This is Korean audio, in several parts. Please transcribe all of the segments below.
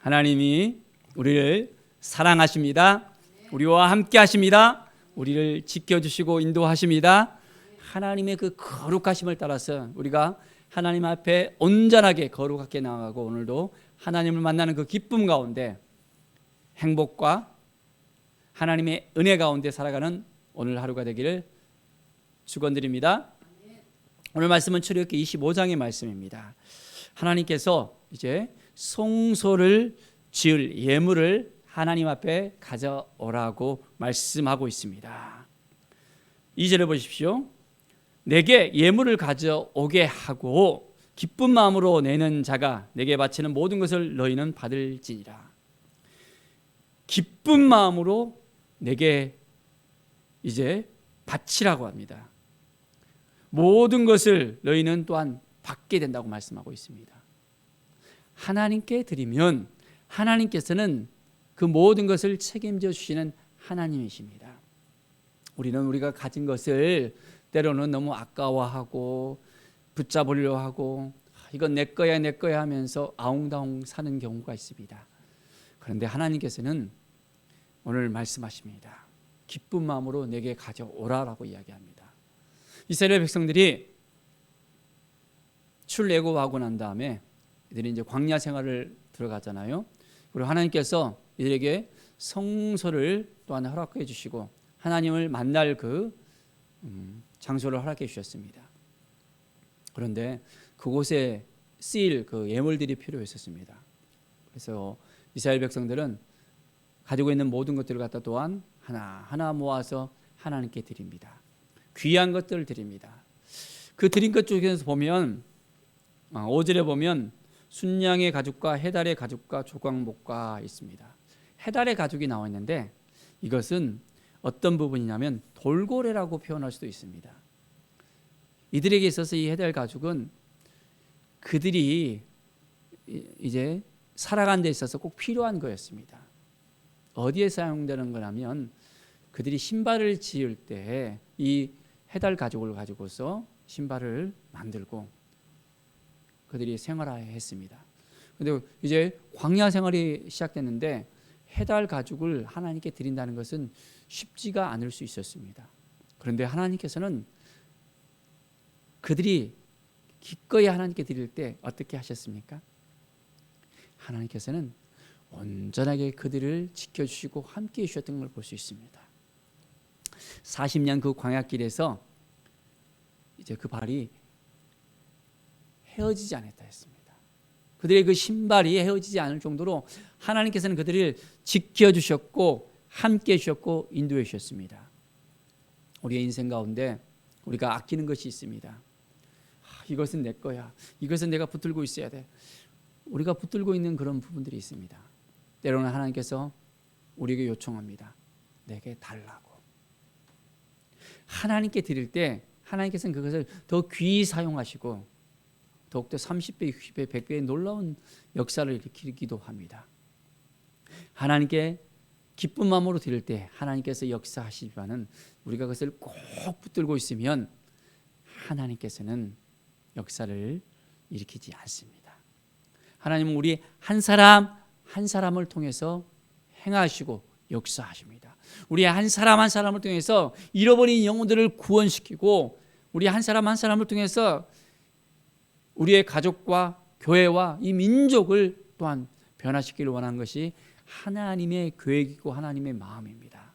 하나님이 우리를 사랑하십니다. 우리와 함께 하십니다. 우리를 지켜주시고 인도하십니다. 하나님의 그 거룩하심을 따라서 우리가 하나님 앞에 온전하게 거룩하게 나아가고 오늘도 하나님을 만나는 그 기쁨 가운데 행복과 하나님의 은혜 가운데 살아가는 오늘 하루가 되기를 축원드립니다. 오늘 말씀은 출애굽기 25장의 말씀입니다. 하나님께서 이제 송소를 지을 예물을 하나님 앞에 가져오라고 말씀하고 있습니다. 2절에 보십시오. 내게 예물을 가져오게 하고 기쁜 마음으로 내는 자가 내게 바치는 모든 것을 너희는 받을지니라. 기쁜 마음으로 내게 이제 바치라고 합니다. 모든 것을 너희는 또한 받게 된다고 말씀하고 있습니다. 하나님께 드리면 하나님께서는 그 모든 것을 책임져 주시는 하나님이십니다. 우리는 우리가 가진 것을 때로는 너무 아까워하고 붙잡으려 하고 이건 내 거야 내 거야 하면서 아웅다웅 사는 경우가 있습니다. 그런데 하나님께서는 오늘 말씀하십니다. 기쁜 마음으로 내게 가져오라라고 이야기합니다. 이스라엘 백성들이 출애굽하고 난 다음에 이들이 이제 광야 생활을 들어가잖아요. 그리고 하나님께서 이들에게 성소를 또한 허락해 주시고 하나님을 만날 그 장소를 허락해 주셨습니다. 그런데 그곳에 쓰일 그 예물들이 필요했었습니다. 그래서 이스라엘 백성들은 가지고 있는 모든 것들을 갖다 또한 하나하나 모아서 하나님께 드립니다. 귀한 것들을 드립니다. 그 드린 것 중에서 보면 5절에 보면 순양의 가죽과 해달의 가죽과 조각목과 있습니다. 해달의 가죽이 나와 있는데 이것은 어떤 부분이냐면 돌고래라고 표현할 수도 있습니다. 이들에게 있어서 이 해달 가죽은 그들이 이제 살아가는 데 있어서 꼭 필요한 거였습니다. 어디에 사용되는 거냐면 그들이 신발을 지을 때 이 해달 가죽을 가지고서 신발을 만들고 그들이 생활했습니다. 그런데 이제 광야 생활이 시작됐는데 해달 가죽을 하나님께 드린다는 것은 쉽지가 않을 수 있었습니다. 그런데 하나님께서는 그들이 기꺼이 하나님께 드릴 때 어떻게 하셨습니까? 하나님께서는 온전하게 그들을 지켜주시고 함께해 주셨던 걸 볼 수 있습니다. 40년 그 광야길에서 이제 그 발이 헤어지지 않았다 했습니다. 그들의 그 신발이 헤어지지 않을 정도로 하나님께서는 그들을 지켜주셨고 함께해 주셨고 인도해 주셨습니다. 우리의 인생 가운데 우리가 아끼는 것이 있습니다. 이것은 내 거야. 이것은 내가 붙들고 있어야 돼. 우리가 붙들고 있는 그런 부분들이 있습니다. 때로는 하나님께서 우리에게 요청합니다. 내게 달라고. 하나님께 드릴 때 하나님께서는 그것을 더 귀히 사용하시고 더욱더 30배, 60배, 100배의 놀라운 역사를 일으키기도 합니다. 하나님께 기쁜 마음으로 드릴 때 하나님께서 역사하시지만은 우리가 그것을 꼭 붙들고 있으면 하나님께서는 역사를 일으키지 않습니다. 하나님은 우리 한 사람 한 사람을 통해서 행하시고 역사하십니다. 우리 한 사람 한 사람을 통해서 잃어버린 영혼들을 구원시키고 우리 한 사람 한 사람을 통해서 우리의 가족과 교회와 이 민족을 또한 변화시키기를 원하는 것이 하나님의 계획이고 하나님의 마음입니다.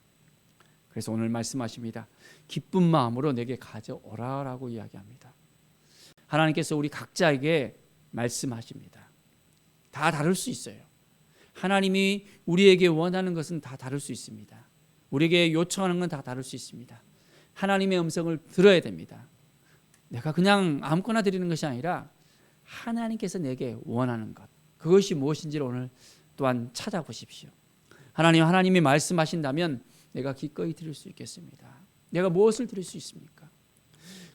그래서 오늘 말씀하십니다. 기쁜 마음으로 내게 가져오라라고 이야기합니다. 하나님께서 우리 각자에게 말씀하십니다. 다 다를 수 있어요. 하나님이 우리에게 원하는 것은 다 다를 수 있습니다. 우리에게 요청하는 건 다 다를 수 있습니다. 하나님의 음성을 들어야 됩니다. 내가 그냥 아무거나 드리는 것이 아니라 하나님께서 내게 원하는 것, 그것이 무엇인지를 오늘 또한 찾아보십시오. 하나님이 말씀하신다면 내가 기꺼이 드릴 수 있겠습니다. 내가 무엇을 드릴 수 있습니까?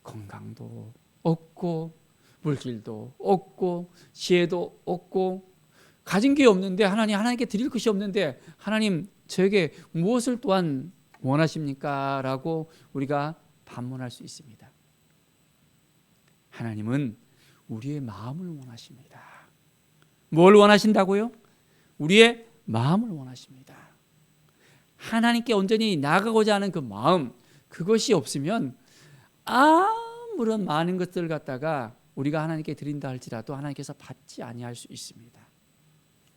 건강도 없고 물질도 없고 지혜도 없고 가진 게 없는데 하나님께 드릴 것이 없는데 하나님 저에게 무엇을 또한 원하십니까? 라고 우리가 반문할 수 있습니다. 하나님은 우리의 마음을 원하십니다. 뭘 원하신다고요? 우리의 마음을 원하십니다. 하나님께 온전히 나아가고자 하는 그 마음, 그것이 없으면 아무런 많은 것들을 갖다가 우리가 하나님께 드린다 할지라도 하나님께서 받지 아니할 수 있습니다.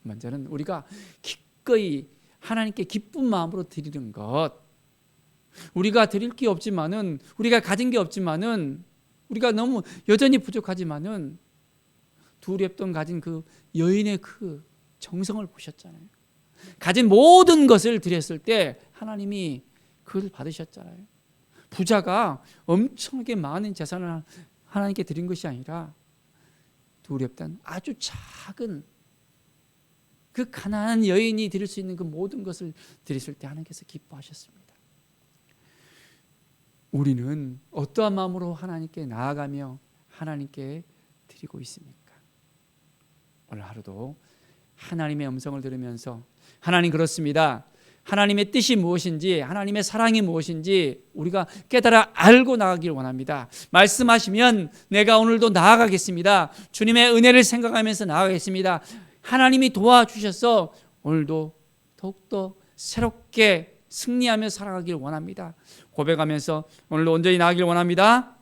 먼저는 우리가 기꺼이 하나님께 기쁜 마음으로 드리는 것. 우리가 드릴 게 없지만은, 우리가 가진 게 없지만은, 우리가 너무 여전히 부족하지만은 두렵던 가진 그 여인의 그 정성을 보셨잖아요. 가진 모든 것을 드렸을 때 하나님이 그걸 받으셨잖아요. 부자가 엄청나게 많은 재산을 하나님께 드린 것이 아니라 두렵던 아주 작은 그 가난한 여인이 드릴 수 있는 그 모든 것을 드렸을 때 하나님께서 기뻐하셨습니다. 우리는 어떠한 마음으로 하나님께 나아가며 하나님께 드리고 있습니까? 오늘 하루도 하나님의 음성을 들으면서 하나님 그렇습니다. 하나님의 뜻이 무엇인지, 하나님의 사랑이 무엇인지 우리가 깨달아 알고 나가길 원합니다. 말씀하시면 내가 오늘도 나아가겠습니다. 주님의 은혜를 생각하면서 나아가겠습니다. 하나님이 도와주셔서 오늘도 더욱더 새롭게 승리하며 살아가길 원합니다. 고백하면서 오늘도 온전히 나아가길 원합니다.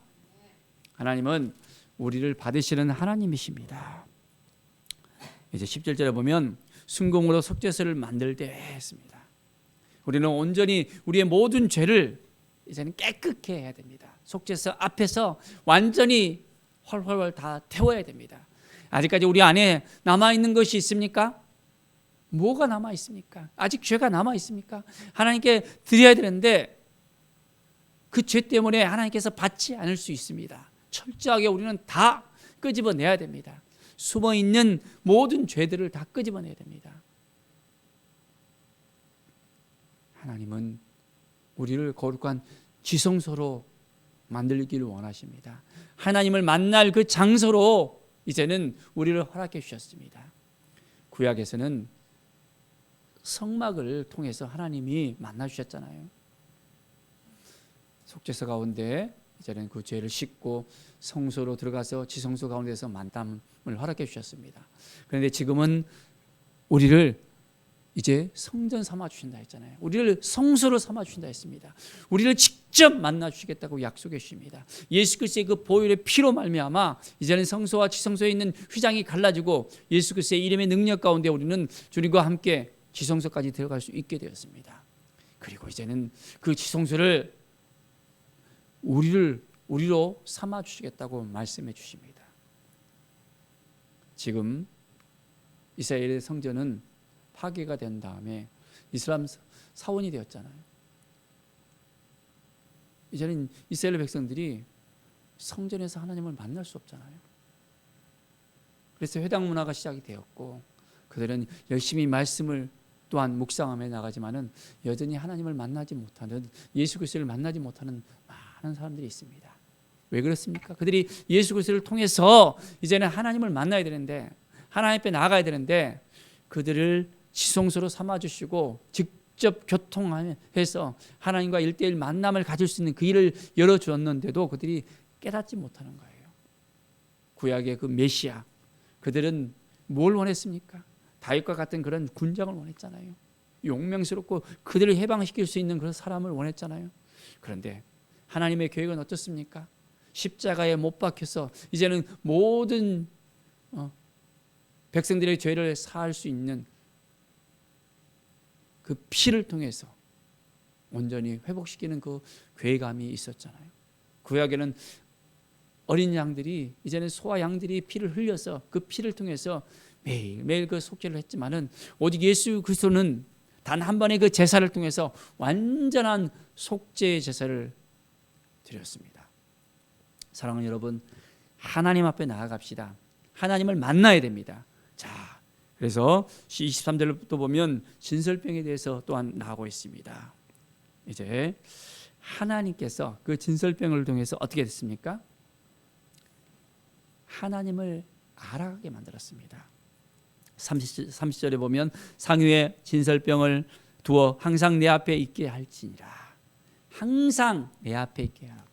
하나님은 우리를 받으시는 하나님이십니다. 이제 17절에 보면 순금으로 속죄서를 만들 때 했습니다. 우리는 온전히 우리의 모든 죄를 이제는 깨끗게 해야 됩니다. 속죄서 앞에서 완전히 훨훨 다 태워야 됩니다. 아직까지 우리 안에 남아있는 것이 있습니까? 뭐가 남아있습니까? 아직 죄가 남아있습니까? 하나님께 드려야 되는데 그 죄 때문에 하나님께서 받지 않을 수 있습니다. 철저하게 우리는 다 끄집어내야 됩니다. 숨어있는 모든 죄들을 다 끄집어내야 됩니다. 하나님은 우리를 거룩한 지성소로 만들기를 원하십니다. 하나님을 만날 그 장소로 이제는 우리를 허락해 주셨습니다. 구약에서는 성막을 통해서 하나님이 만나 주셨잖아요. 속죄서 가운데 이제는 그 죄를 씻고 성소로 들어가서 지성소 가운데서 만남을 허락해 주셨습니다. 그런데 지금은 우리를 이제 성전 삼아 주신다 했잖아요. 우리를 성소로 삼아 주신다 했습니다. 우리를 직접 만나 주시겠다고 약속해 주십니다. 예수 그리스도의 그 보혈의 피로 말미암아 이제는 성소와 지성소에 있는 휘장이 갈라지고 예수 그리스도의 이름의 능력 가운데 우리는 주님과 함께 지성소까지 들어갈 수 있게 되었습니다. 그리고 이제는 그 지성소를 우리로 삼아 주시겠다고 말씀해 주십니다. 지금 이스라엘의 성전은 파괴가 된 다음에 이슬람 사원이 되었잖아요. 이제는 이스라엘 백성들이 성전에서 하나님을 만날 수 없잖아요. 그래서 회당 문화가 시작이 되었고 그들은 열심히 말씀을 또한 묵상하며 나가지만은 여전히 하나님을 만나지 못하는, 예수 그리스도를 만나지 못하는 많은 사람들이 있습니다. 왜 그렇습니까? 그들이 예수 그리스도를 통해서 이제는 하나님을 만나야 되는데, 하나님 앞에 나아가야 되는데 그들을 지성소로 삼아주시고 직접 교통해서 하나님과 1:1 만남을 가질 수 있는 그 일을 열어주었는데도 그들이 깨닫지 못하는 거예요. 구약의 그 메시아, 그들은 뭘 원했습니까? 다윗과 같은 그런 군장을 원했잖아요. 용맹스럽고 그들을 해방시킬 수 있는 그런 사람을 원했잖아요. 그런데 하나님의 계획은 어떻습니까? 십자가에 못 박혀서 이제는 모든 백성들의 죄를 사할 수 있는 그 피를 통해서 온전히 회복시키는 그 괴감이 있었잖아요. 구약에는 어린 양들이, 이제는 소와 양들이 피를 흘려서 그 피를 통해서 매일매일 그 속죄를 했지만은 오직 예수 그리스도는 단 한 번의 그 제사를 통해서 완전한 속죄의 제사를 드렸습니다. 사랑하는 여러분, 하나님 앞에 나아갑시다. 하나님을 만나야 됩니다. 자, 그래서 23절부터 보면 진설병에 대해서 또한 나오고 있습니다. 이제 하나님께서 그 진설병을 통해서 어떻게 됐습니까? 하나님을 알아가게 만들었습니다. 30절에 보면 상위에 진설병을 두어 항상 내 앞에 있게 할지니라. 항상 내 앞에 있게 하고,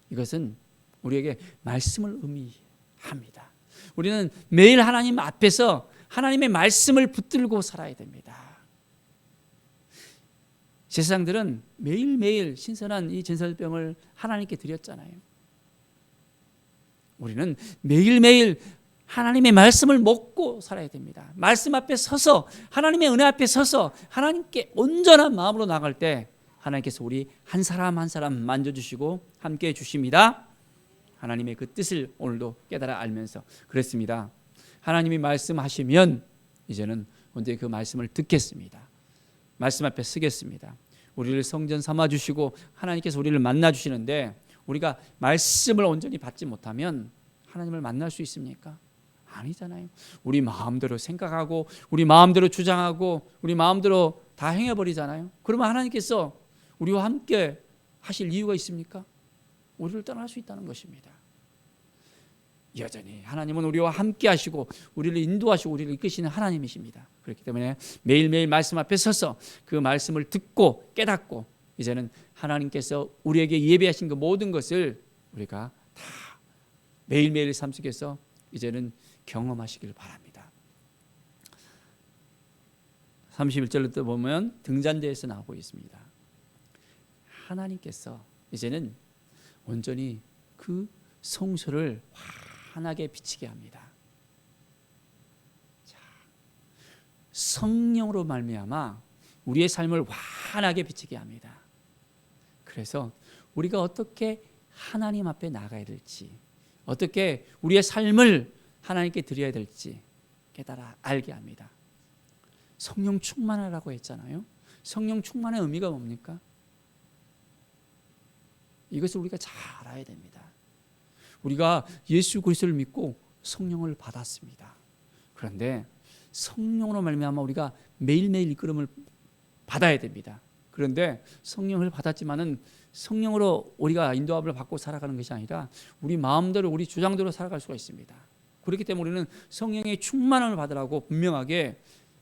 이것은 우리에게 말씀을 의미합니다. 우리는 매일 하나님 앞에서 하나님의 말씀을 붙들고 살아야 됩니다. 제사장들은 매일매일 신선한 이 전설병을 하나님께 드렸잖아요. 우리는 매일매일 하나님의 말씀을 먹고 살아야 됩니다. 말씀 앞에 서서 하나님의 은혜 앞에 서서 하나님께 온전한 마음으로 나갈 때 하나님께서 우리 한 사람 한 사람 만져주시고 함께해 주십니다. 하나님의 그 뜻을 오늘도 깨달아 알면서 그랬습니다. 하나님이 말씀하시면 이제는 언제 그 말씀을 듣겠습니다. 말씀 앞에 서겠습니다. 우리를 성전 삼아주시고 하나님께서 우리를 만나주시는데 우리가 말씀을 온전히 받지 못하면 하나님을 만날 수 있습니까? 아니잖아요. 우리 마음대로 생각하고 우리 마음대로 주장하고 우리 마음대로 다 행해버리잖아요. 그러면 하나님께서 우리와 함께 하실 이유가 있습니까? 우리를 떠날 수 있다는 것입니다. 여전히 하나님은 우리와 함께 하시고 우리를 인도하시고 우리를 이끄시는 하나님이십니다. 그렇기 때문에 매일매일 말씀 앞에 서서 그 말씀을 듣고 깨닫고 이제는 하나님께서 우리에게 예배하신 그 모든 것을 우리가 다 매일매일 삶 속에서 이제는 경험하시길 바랍니다. 31절부터 보면 등잔대에서 나오고 있습니다. 하나님께서 이제는 온전히 그 성소를 환하게 비치게 합니다. 자, 성령으로 말미암아 우리의 삶을 환하게 비치게 합니다. 그래서 우리가 어떻게 하나님 앞에 나가야 될지, 어떻게 우리의 삶을 하나님께 드려야 될지 깨달아 알게 합니다. 성령 충만하라고 했잖아요. 성령 충만의 의미가 뭡니까? 이것을 우리가 잘 알아야 됩니다. 우리가 예수 그리스도를 믿고 성령을 받았습니다. 그런데 성령으로 말미암아 우리가 매일매일 이끌음을 받아야 됩니다. 그런데 성령을 받았지만은 성령으로 우리가 인도함을 받고 살아가는 것이 아니라 우리 마음대로 우리 주장대로 살아갈 수가 있습니다. 그렇기 때문에 우리는 성령의 충만함을 받으라고 분명하게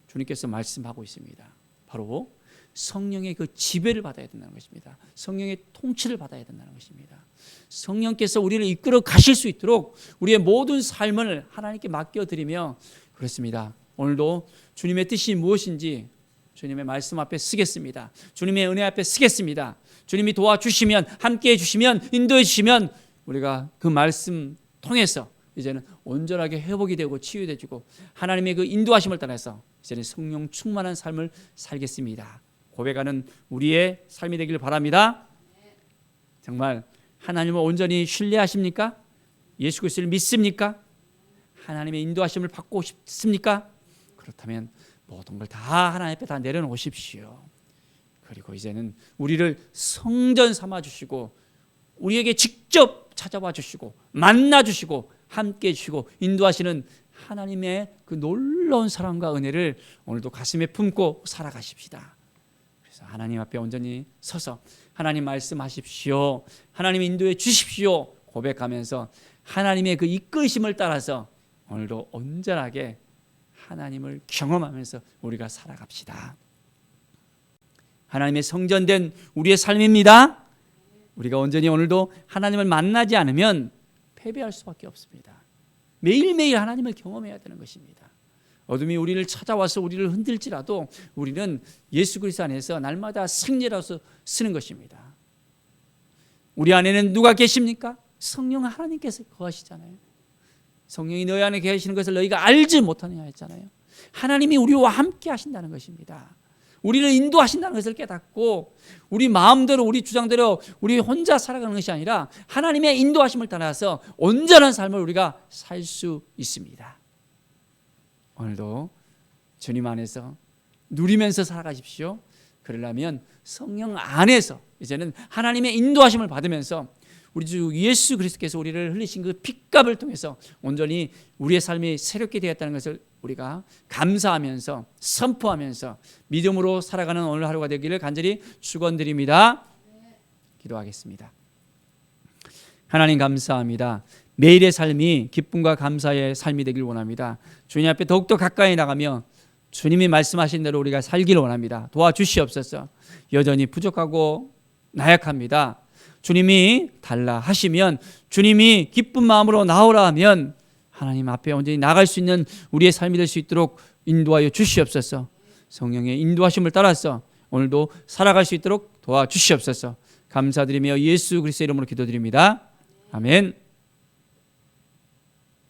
주님께서 말씀하고 있습니다. 바로 성령의 그 지배를 받아야 된다는 것입니다. 성령의 통치를 받아야 된다는 것입니다. 성령께서 우리를 이끌어 가실 수 있도록 우리의 모든 삶을 하나님께 맡겨드리며 그렇습니다. 오늘도 주님의 뜻이 무엇인지 주님의 말씀 앞에 서겠습니다. 주님의 은혜 앞에 서겠습니다. 주님이 도와주시면 함께해 주시면 인도해 주시면 우리가 그 말씀 통해서 이제는 온전하게 회복이 되고 치유되고 하나님의 그 인도하심을 따라서 이제는 성령 충만한 삶을 살겠습니다. 고백하는 우리의 삶이 되길 바랍니다. 정말 하나님을 온전히 신뢰하십니까? 예수 그리스도를 믿습니까? 하나님의 인도하심을 받고 싶습니까? 그렇다면 모든 걸 다 하나님 앞에 다 내려놓으십시오. 그리고 이제는 우리를 성전 삼아 주시고 우리에게 직접 찾아와 주시고 만나 주시고 함께 해 주시고 인도하시는 하나님의 그 놀라운 사랑과 은혜를 오늘도 가슴에 품고 살아가십시다. 그래서 하나님 앞에 온전히 서서 하나님 말씀하십시오. 하나님 인도해 주십시오. 고백하면서 하나님의 그 이끄심을 따라서 오늘도 온전하게 하나님을 경험하면서 우리가 살아갑시다. 하나님의 성전된 우리의 삶입니다. 우리가 온전히 오늘도 하나님을 만나지 않으면 패배할 수밖에 없습니다. 매일매일 하나님을 경험해야 되는 것입니다. 어둠이 우리를 찾아와서 우리를 흔들지라도 우리는 예수 그리스도 안에서 날마다 승리라서 쓰는 것입니다. 우리 안에는 누가 계십니까? 성령 하나님께서 거하시잖아요. 성령이 너희 안에 계시는 것을 너희가 알지 못하느냐 했잖아요. 하나님이 우리와 함께 하신다는 것입니다. 우리를 인도하신다는 것을 깨닫고 우리 마음대로 우리 주장대로 우리 혼자 살아가는 것이 아니라 하나님의 인도하심을 따라서 온전한 삶을 우리가 살 수 있습니다. 오늘도 주님 안에서 누리면서 살아가십시오. 그러려면 성령 안에서 이제는 하나님의 인도하심을 받으면서 우리 주 예수 그리스도께서 우리를 흘리신 그 핏값을 통해서 온전히 우리의 삶이 새롭게 되었다는 것을 우리가 감사하면서 선포하면서 믿음으로 살아가는 오늘 하루가 되기를 간절히 축원드립니다. 기도하겠습니다. 하나님 감사합니다. 매일의 삶이 기쁨과 감사의 삶이 되길 원합니다. 주님 앞에 더욱더 가까이 나가며 주님이 말씀하신 대로 우리가 살기를 원합니다. 도와주시옵소서. 여전히 부족하고 나약합니다. 주님이 달라 하시면 주님이 기쁜 마음으로 나오라 하면 하나님 앞에 온전히 나갈 수 있는 우리의 삶이 될 수 있도록 인도하여 주시옵소서. 성령의 인도하심을 따라서 오늘도 살아갈 수 있도록 도와주시옵소서. 감사드리며 예수 그리스도의 이름으로 기도드립니다. 아멘.